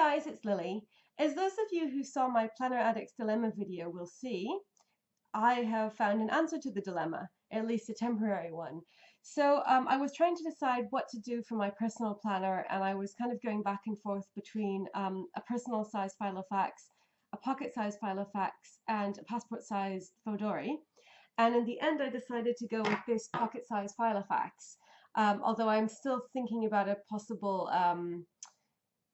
guys, it's Lily. As those of you who saw my Planner Addict's Dilemma video will see, I have found an answer to the dilemma, at least a temporary one. So I was trying to decide what to do for my personal planner, and I was kind of going back and forth between a personal size Filofax, a pocket size Filofax, and a passport size Fodori. And in the end, I decided to go with this pocket size Filofax, although I'm still thinking about a possible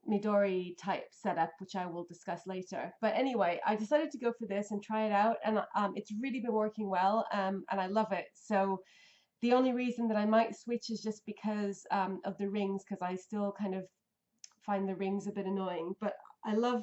Midori type setup, which I will discuss later. But anyway, I decided to go for this and try it out, and it's really been working well, and I love it. So the only reason that I might switch is just because of the rings, because I still kind of find the rings a bit annoying. But I love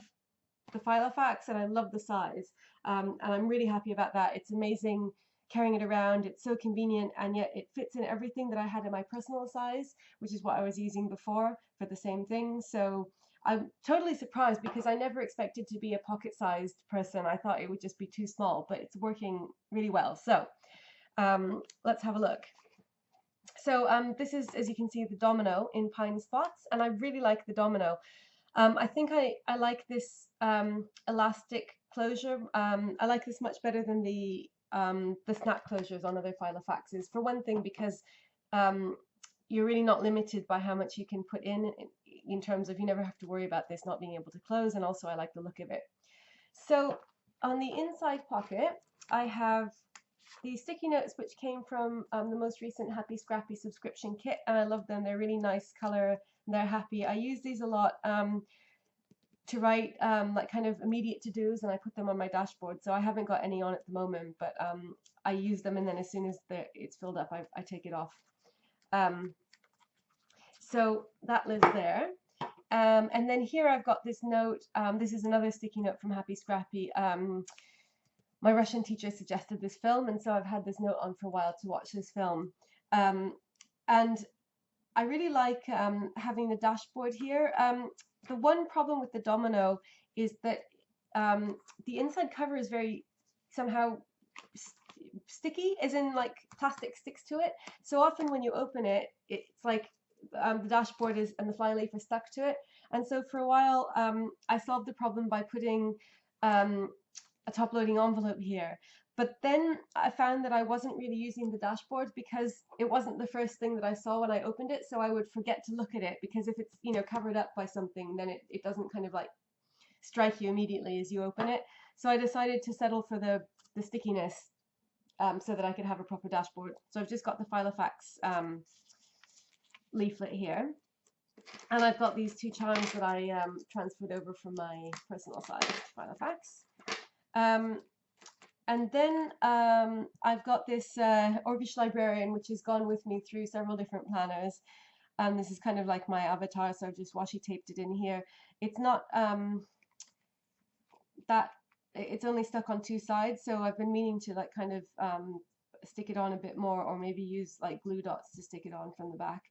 the Filofax and I love the size, and I'm really happy about that. It's amazing carrying it around. It's so convenient, and yet it fits in everything that I had in my personal size, which is what I was using before for the same thing. So I'm totally surprised because I never expected to be a pocket-sized person. I thought it would just be too small, but it's working really well. So let's have a look. So this is, as you can see, the domino in pine spots, and I really like the domino. I think I like this elastic closure. I like this much better than the snap closures on other Filofaxes. For one thing, because you're really not limited by how much you can put in terms of you never have to worry about this not being able to close, and also I like the look of it. So on the inside pocket, I have these sticky notes which came from the most recent Happy Scrappy subscription kit, and I love them. They're really nice color, and they're happy. I use these a lot to write like kind of immediate to-dos, and I put them on my dashboard. So I haven't got any on at the moment, but I use them, and then as soon as it's filled up, I take it off. So that lives there. And then here I've got this note. This is another sticky note from Happy Scrappy. My Russian teacher suggested this film, and so I've had this note on for a while to watch this film. And I really like having the dashboard here. The one problem with the domino is that the inside cover is very somehow sticky, as in like plastic sticks to it. So often when you open it, it's like the dashboard is and the flyleaf is stuck to it. And so for a while, I solved the problem by putting a top loading envelope here. But then I found that I wasn't really using the dashboard because it wasn't the first thing that I saw when I opened it. So I would forget to look at it because if it's, you know, covered up by something, then it doesn't kind of like strike you immediately as you open it. So I decided to settle for the stickiness so that I could have a proper dashboard. So I've just got the Filofax leaflet here. And I've got these two charms that I transferred over from my personal size Filofax. And then I've got this Orcish Librarian, which has gone with me through several different planners. This is kind of like my avatar, so I've just washi taped it in here. It's not it's only stuck on two sides, so I've been meaning to like kind of stick it on a bit more, or maybe use like glue dots to stick it on from the back.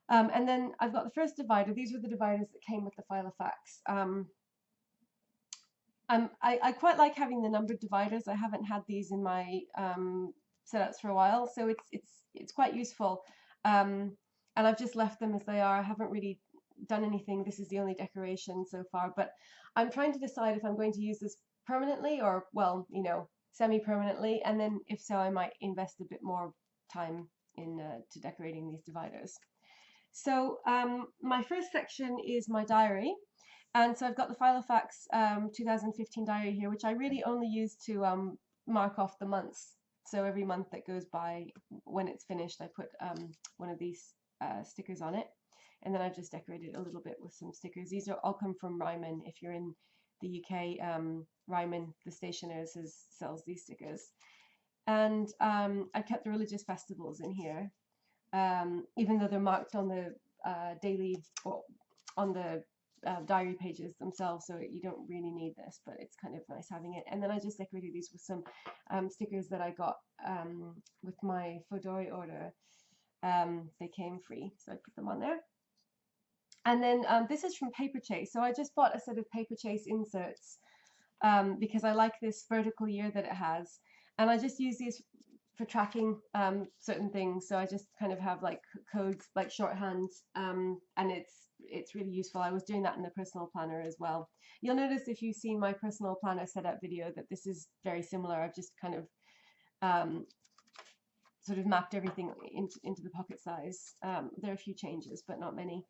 And then I've got the first divider. These were the dividers that came with the Filofax. I quite like having the numbered dividers. I haven't had these in my setups for a while, so it's quite useful. And I've just left them as they are. I haven't really done anything. This is the only decoration so far, but I'm trying to decide if I'm going to use this permanently or, well, you know, semi-permanently, and then if so, I might invest a bit more time in to decorating these dividers. So my first section is my diary. And so I've got the Filofax 2015 diary here, which I really only use to mark off the months. So every month that goes by, when it's finished, I put one of these stickers on it. And then I've just decorated a little bit with some stickers. These are all come from Ryman. If you're in the UK, Ryman, the stationer, sells these stickers. And I kept the religious festivals in here, even though they're marked on the daily, or on the diary pages themselves, so you don't really need this, but it's kind of nice having it. And then I just decorated these with some stickers that I got with my Fodori order. They came free, so I put them on there. And then this is from Paper Chase. So I just bought a set of Paper Chase inserts because I like this vertical year that it has, and I just use these for tracking certain things. So I just kind of have like codes, like shorthand, and it's really useful. I was doing that in the personal planner as well. You'll notice if you've seen my personal planner setup video that this is very similar. I've just kind of sort of mapped everything into the pocket size. There are a few changes, but not many.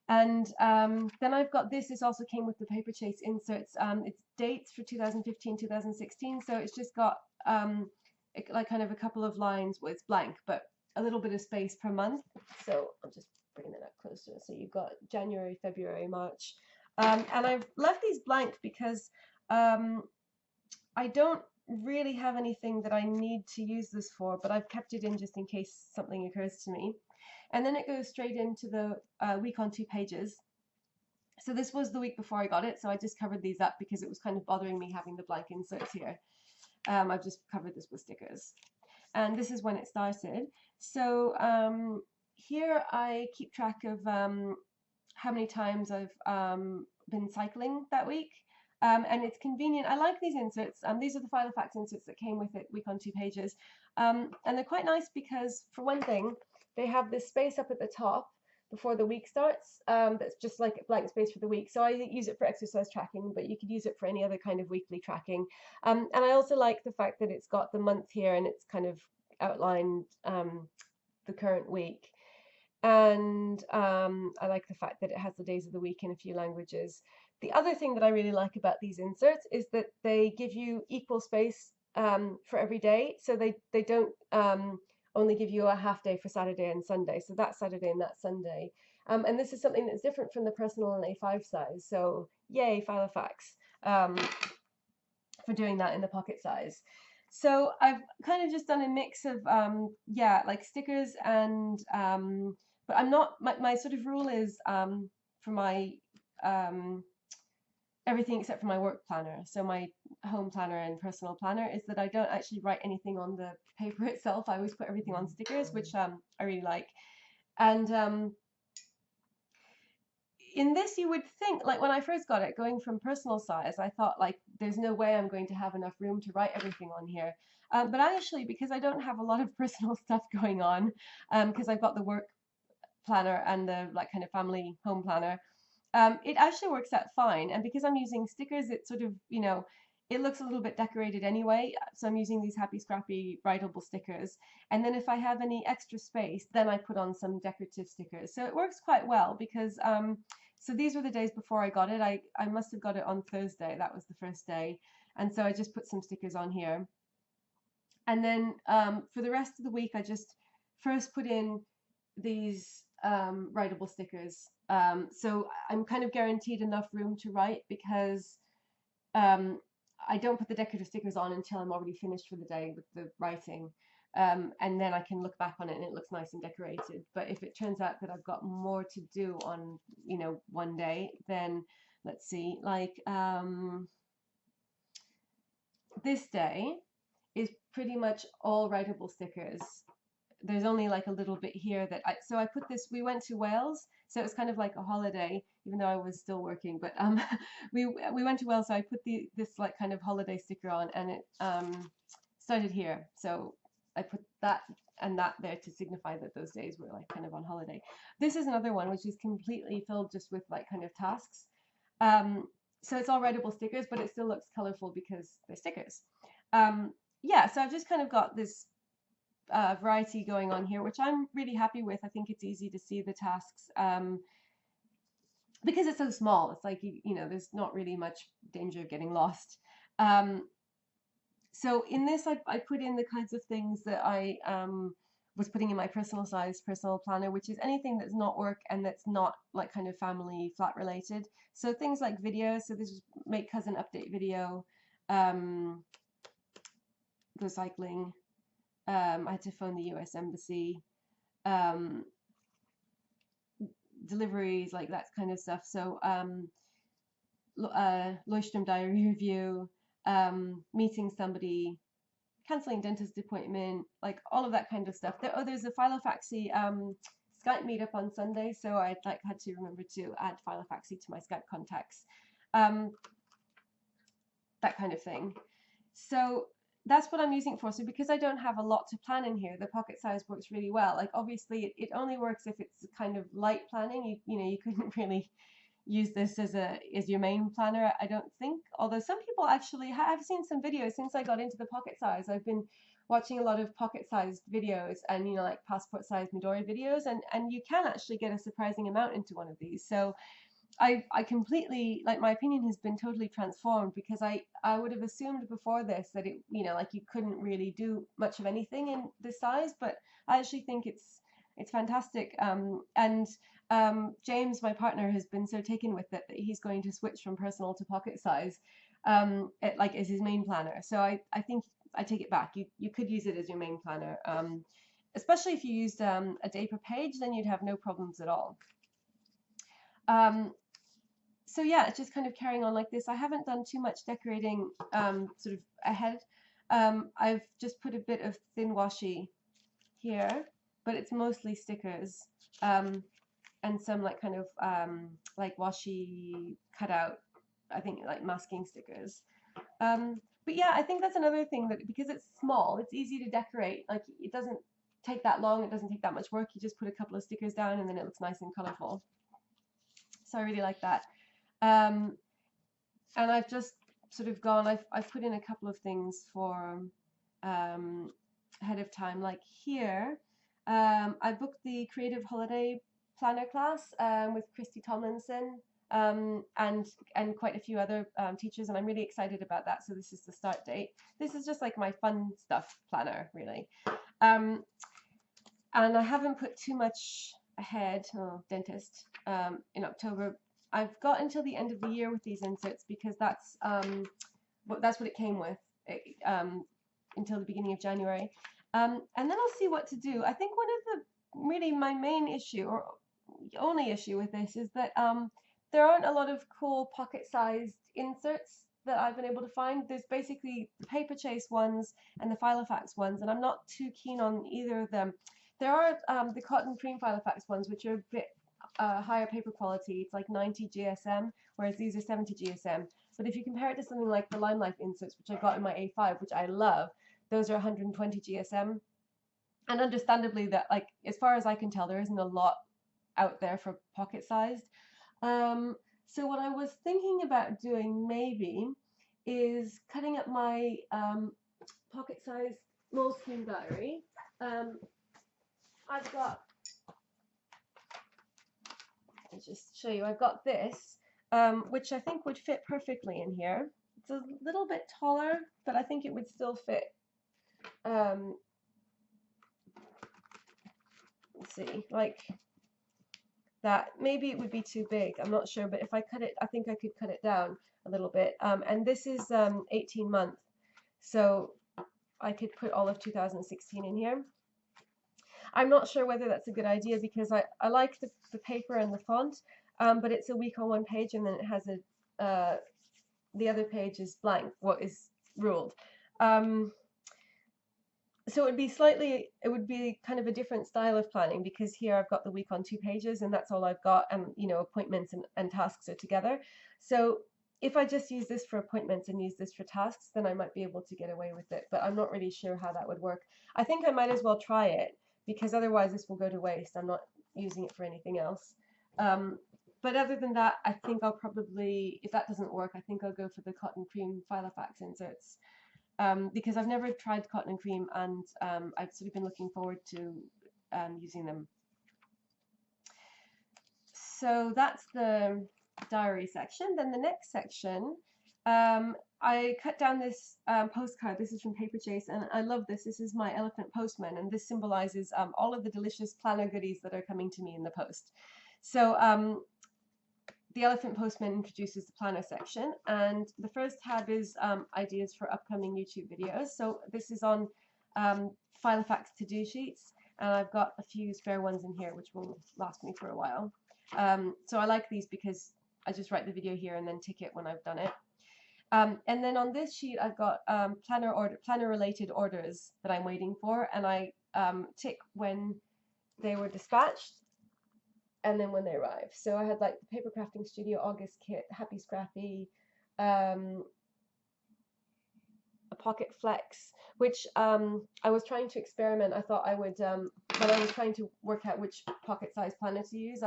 And then I've got this. This also came with the paper chase inserts. It's dates for 2015, 2016. So it's just got like kind of a couple of lines. Well, it's blank, but a little bit of space per month. So I'm just bringing it up closer. So you've got January, February, March. And I've left these blank because I don't really have anything that I need to use this for, but I've kept it in just in case something occurs to me. And then it goes straight into the week on 2 pages. So this was the week before I got it, so I just covered these up because it was kind of bothering me having the blank inserts here. I've just covered this with stickers. And this is when it started. So here I keep track of how many times I've been cycling that week. And it's convenient. I like these inserts. These are the Filofax inserts that came with it, week on 2 pages. And they're quite nice because, for one thing, they have this space up at the top before the week starts. That's just like a blank space for the week. So I use it for exercise tracking, but you could use it for any other kind of weekly tracking. And I also like the fact that it's got the month here and it's kind of outlined the current week. And I like the fact that it has the days of the week in a few languages. The other thing that I really like about these inserts is that they give you equal space for every day. So they don't only give you a half day for Saturday and Sunday. So that Saturday and that Sunday. And this is something that's different from the personal and A5 size. So yay, Filofax, for doing that in the pocket size. So I've kind of just done a mix of, yeah, like stickers and, but I'm not, my sort of rule is for my, everything except for my work planner, so my home planner and personal planner, is that I don't actually write anything on the paper itself. I always put everything on stickers, which I really like. And in this, you would think, like when I first got it, going from personal size, I thought like there's no way I'm going to have enough room to write everything on here. But actually, because I don't have a lot of personal stuff going on, because I've got the work planner and the like kind of family home planner, it actually works out fine. And because I'm using stickers, it sort of, you know, it looks a little bit decorated anyway. So I'm using these happy scrappy writable stickers. And then if I have any extra space, then I put on some decorative stickers. So it works quite well because, so these were the days before I got it. I must have got it on Thursday. That was the first day. And so I just put some stickers on here. And then for the rest of the week, I just first put in these writable stickers. So I'm kind of guaranteed enough room to write because I don't put the decorative stickers on until I'm already finished for the day with the writing. And then I can look back on it and it looks nice and decorated. But if it turns out that I've got more to do on, you know, one day, then let's see, like this day is pretty much all writable stickers. There's only like a little bit here that so I put this, we went to Wales, so it was kind of like a holiday, even though I was still working, but we went to Wales, so I put this like kind of holiday sticker on, and it started here. So I put that and that there to signify that those days were like kind of on holiday. This is another one which is completely filled just with like kind of tasks. So it's all writable stickers, but it still looks colorful because they're stickers. Yeah, so I've just kind of got this variety going on here, which I'm really happy with. I think it's easy to see the tasks because it's so small. It's like, you know, there's not really much danger of getting lost. So in this, I put in the kinds of things that I was putting in my personal size personal planner, which is anything that's not work and that's not like kind of family flat related. So things like videos. So this is make cousin update video, go cycling. I had to phone the US Embassy, deliveries, like that kind of stuff. So Leuchtturm diary review, meeting somebody, cancelling dentist appointment, like all of that kind of stuff. There's a Filofaxy Skype meetup on Sunday, so I had to remember to add Filofaxy to my Skype contacts, that kind of thing. So that's what I'm using it for. So because I don't have a lot to plan in here, the pocket size works really well. Like obviously it only works if it's kind of light planning. You know, you couldn't really use this as your main planner, I don't think. Although some people actually I've seen some videos since I got into the pocket size. I've been watching a lot of pocket sized videos and you know like passport sized Midori videos, and you can actually get a surprising amount into one of these. So I completely like my opinion has been totally transformed because I would have assumed before this that it you know like you couldn't really do much of anything in this size, but I actually think it's fantastic. And James, my partner, has been so taken with it that he's going to switch from personal to pocket size, like as his main planner. So I think I take it back. You could use it as your main planner, especially if you used a day per page, then you'd have no problems at all. Um, so yeah, it's just kind of carrying on like this. I haven't done too much decorating sort of ahead. I've just put a bit of thin washi here, but it's mostly stickers and some like kind of like washi cutout, I think like masking stickers. But yeah, I think that's another thing that because it's small, it's easy to decorate. Like it doesn't take that long, it doesn't take that much work. You just put a couple of stickers down and then it looks nice and colorful. So I really like that. And I've just sort of gone, I've put in a couple of things for ahead of time. Like here, I booked the Creative Holiday Planner class with Christy Tomlinson and quite a few other teachers, and I'm really excited about that. So this is the start date. This is just like my fun stuff planner, really. And I haven't put too much ahead, dentist, in October. I've got until the end of the year with these inserts because that's what it came with until the beginning of January. And then I'll see what to do. I think one of the really my main issue or only issue with this is that there aren't a lot of cool pocket-sized inserts that I've been able to find. There's basically the paper chase ones and the Filofax ones, and I'm not too keen on either of them. There are the cotton cream Filofax ones, which are a bit higher paper quality. It's like 90 GSM, whereas these are 70 GSM. But if you compare it to something like the Lime Life inserts, which I got in my A5, which I love, those are 120 GSM. And understandably, that like as far as I can tell, there isn't a lot out there for pocket sized. So what I was thinking about doing maybe is cutting up my pocket sized Moleskine diary. I've got, I'll just show you, I've got this, which I think would fit perfectly in here. It's a little bit taller, but I think it would still fit. Let's see, like that. Maybe it would be too big, I'm not sure, but if I cut it, I think I could cut it down a little bit. And this is 18 month, so I could put all of 2016 in here. I'm not sure whether that's a good idea because I like the paper and the font, but it's a week on one page and then it has a the other page is blank, what is ruled. So it would be kind of a different style of planning because here I've got the week on 2 pages and that's all I've got, and you know appointments and tasks are together. So if I just use this for appointments and use this for tasks, then I might be able to get away with it, but I'm not really sure how that would work. I think I might as well try it because otherwise this will go to waste. I'm not using it for anything else. But other than that, I think I'll probably, if that doesn't work, I think I'll go for the cotton cream Filofax inserts. Because I've never tried cotton and cream and I've sort of been looking forward to using them. So that's the diary section. Then the next section, I cut down this postcard. This is from Paper Chase and I love this. This is my elephant postman and this symbolizes all of the delicious planner goodies that are coming to me in the post. So the Elephant Postman introduces the planner section, and the first tab is ideas for upcoming YouTube videos. So this is on Filofax to-do sheets, and I've got a few spare ones in here which will last me for a while. So I like these because I just write the video here and then tick it when I've done it. And then on this sheet I've got planner related orders that I'm waiting for, and I tick when they were dispatched and then when they arrive. So I had like the Paper Crafting Studio August kit, Happy Scrappy, a a pocket flex, which I was trying to experiment. I thought I would, when I was trying to work out which pocket size planner to use,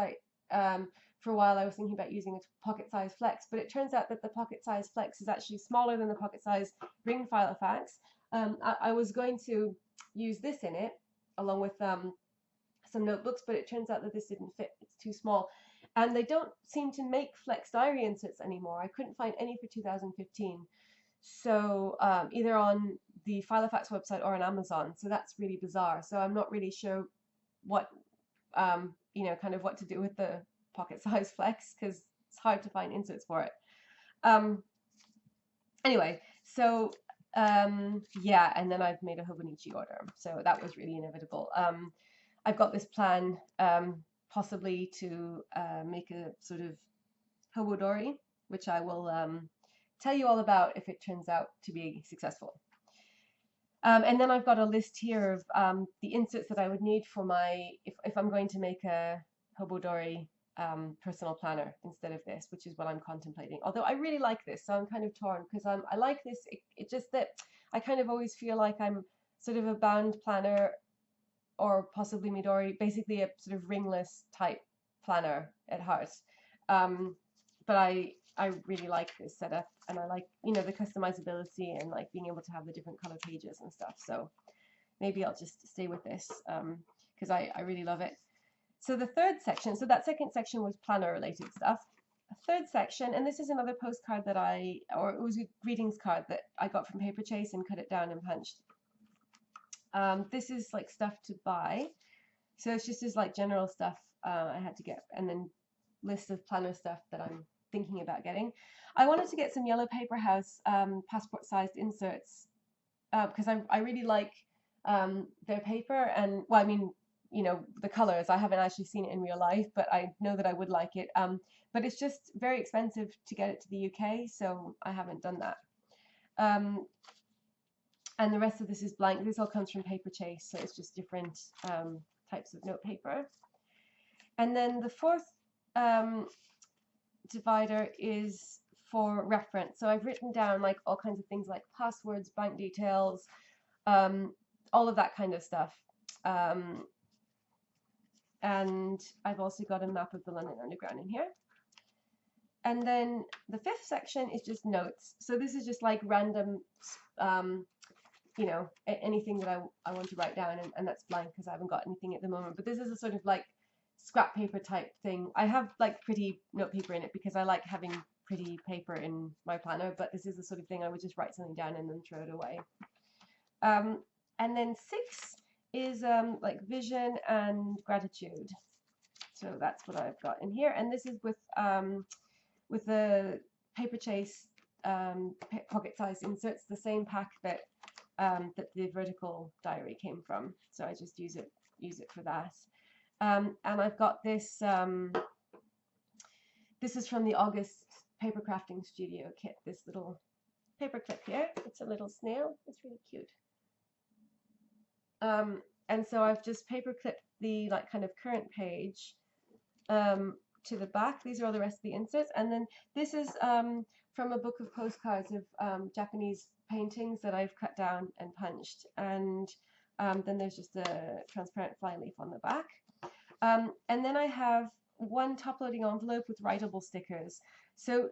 for a while I was thinking about using a pocket size flex, but it turns out that the pocket size flex is actually smaller than the pocket size ring Filofax. I was going to use this in it along with some notebooks, but it turns out that this didn't fit. It's too small. And they don't seem to make flex diary inserts anymore. I couldn't find any for 2015. So either on the Filofax website or on Amazon. So that's really bizarre. So I'm not really sure what, kind of what to do with the pocket size flex, because it's hard to find inserts for it. Anyway, so yeah, and then I've made a Hobonichi order. So that was really inevitable. I've got this plan possibly to make a sort of hobodori, which I will tell you all about if it turns out to be successful. And then I've got a list here of the inserts that I would need for my, if I'm going to make a hobodori personal planner instead of this, which is what I'm contemplating. Although I really like this, so I'm kind of torn, because I like this. It just that I kind of always feel like I'm sort of a bound planner, or possibly Midori, basically a sort of ringless type planner at heart. But I really like this setup, and I like, the customizability and like being able to have the different color pages and stuff. So maybe I'll just stay with this because I really love it. So the third section, so that second section was planner related stuff. A third section, and this is another postcard that or it was a greetings card that I got from Paper Chase and cut it down and punched. This is like stuff to buy. So it's just as like general stuff I had to get, and then list of planner stuff that I'm thinking about getting. I wanted to get some Yellow Paper House passport sized inserts because I really like their paper, and well, I mean, the colors. I haven't actually seen it in real life, but I know that I would like it. But it's just very expensive to get it to the UK, so I haven't done that. And the rest of this is blank. This all comes from Paper Chase, so it's just different types of note paper. And then the fourth divider is for reference. So I've written down like all kinds of things like passwords, bank details, all of that kind of stuff. And I've also got a map of the London Underground in here. And then the fifth section is just notes. So this is just like random, anything that I want to write down, and that's blank because I haven't got anything at the moment. But this is a sort of like scrap paper type thing. I have like pretty note paper in it because I like having pretty paper in my planner, but this is the sort of thing I would just write something down and then throw it away. And then 6 is like vision and gratitude. So that's what I've got in here, and this is with the Paper Chase pocket-sized inserts, the same pack that that the vertical diary came from. So I just use it for that. And I've got this. This is from the August Paper Crafting Studio kit. This little paper clip here. It's a little snail. It's really cute. And so I've just paper clipped the like kind of current page to the back. These are all the rest of the inserts, and then this is from a book of postcards of Japanese paintings that I've cut down and punched, and then there's just a transparent flyleaf on the back, and then I have one top-loading envelope with writable stickers. So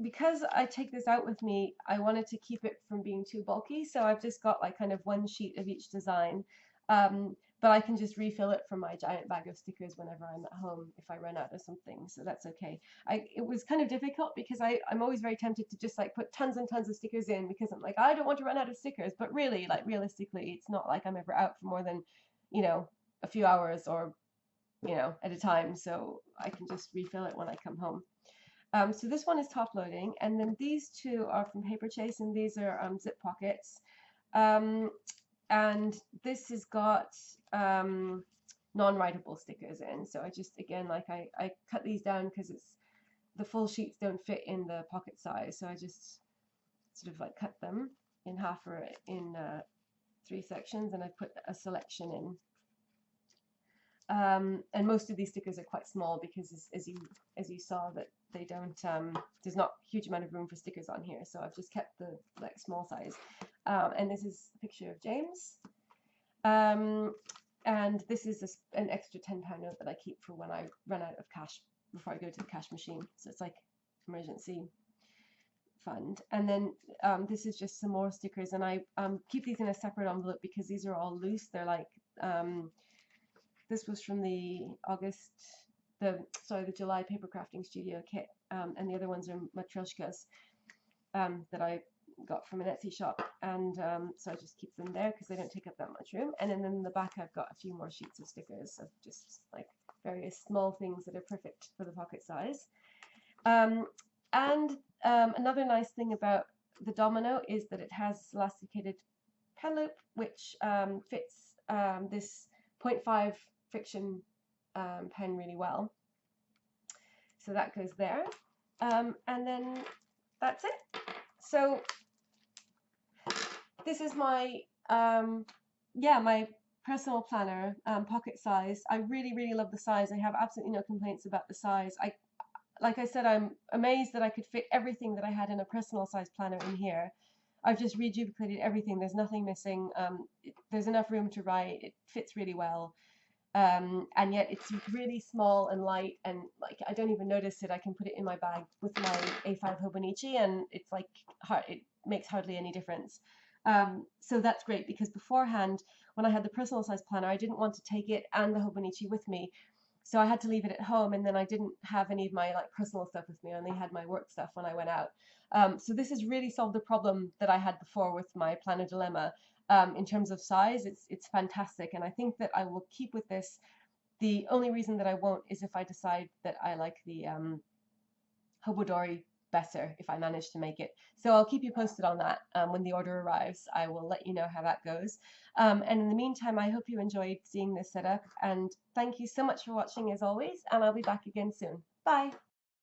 because I take this out with me, I wanted to keep it from being too bulky, so I've just got like kind of one sheet of each design. But I can just refill it from my giant bag of stickers whenever I'm at home if I run out of something, so that's okay. It was kind of difficult because I'm always very tempted to just like put tons and tons of stickers in because I'm like, I don't want to run out of stickers, but really, like realistically, it's not like I'm ever out for more than, a few hours or, at a time, so I can just refill it when I come home. So this one is top loading, and then these two are from Paper Chase, and these are zip pockets. And this has got non-writable stickers in, so I just, again, like I cut these down because the full sheets don't fit in the pocket size, so I just sort of like cut them in half or in 3 sections, and I put a selection in. And most of these stickers are quite small because as you saw that they don't there's not a huge amount of room for stickers on here, so I've just kept the like small size. And this is a picture of James, and this is an extra £10 note that I keep for when I run out of cash before I go to the cash machine, so it's like emergency fund. And then this is just some more stickers, and I keep these in a separate envelope because these are all loose. They're like this was from the July paper crafting studio kit, and the other ones are matryoshkas that I got from an Etsy shop, and so I just keep them there because they don't take up that much room. And then in the back I've got a few more sheets of stickers of just like various small things that are perfect for the pocket size. Another nice thing about the Domino is that it has elasticated pen loop, which fits this 0.5 friction pen really well. So that goes there. And then that's it. So this is my my personal planner, pocket size. I really love the size. I have absolutely no complaints about the size. Like I said, I'm amazed that I could fit everything that I had in a personal size planner in here. I've just reduplicated everything. There's nothing missing. There's enough room to write. It fits really well. And yet it's really small and light, and like I don't even notice it. I can put it in my bag with my A5 Hobonichi, and it's like it makes hardly any difference. So that's great, because beforehand, when I had the personal size planner, I didn't want to take it and the Hobonichi with me. So I had to leave it at home, and then I didn't have any of my like personal stuff with me. I only had my work stuff when I went out. So this has really solved the problem that I had before with my planner dilemma. In terms of size, it's fantastic, and I think that I will keep with this. The only reason that I won't is if I decide that I like the Hobodori better, if I manage to make it. So I'll keep you posted on that. When the order arrives, I will let you know how that goes. And in the meantime, I hope you enjoyed seeing this setup, and thank you so much for watching as always, and I'll be back again soon. Bye!